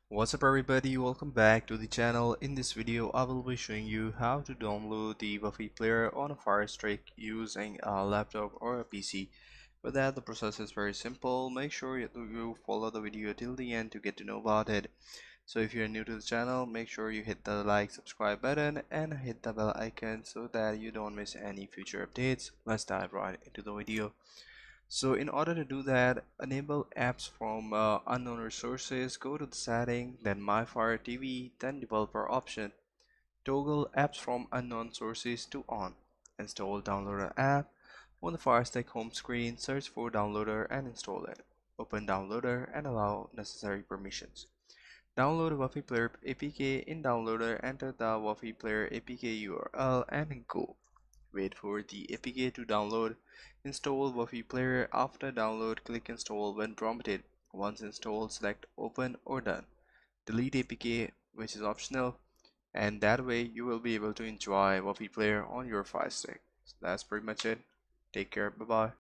What's up everybody, welcome back to the channel. In this video I will be showing you how to download the Wuffy player on a Firestick using a laptop or a PC. For that the process is very simple. Make sure you follow the video till the end to get to know about it. So if you're new to the channel, make sure you hit the like, subscribe button and hit the bell icon so that you don't miss any future updates. Let's dive right into the video. So in order to do that, enable apps from unknown resources, go to the setting, then My Fire TV, then developer option. Toggle apps from unknown sources to on. Install downloader app. On the Firestick home screen, search for downloader and install it. Open downloader and allow necessary permissions. Download Wuffy Player APK in downloader, enter the Wuffy Player APK URL and go. Wait for the APK to download. Install Wuffy Player. After download, click install when prompted. Once installed, select open or done. Delete APK, which is optional, and that way you will be able to enjoy Wuffy Player on your Fire Stick. So that's pretty much it. Take care. Bye bye.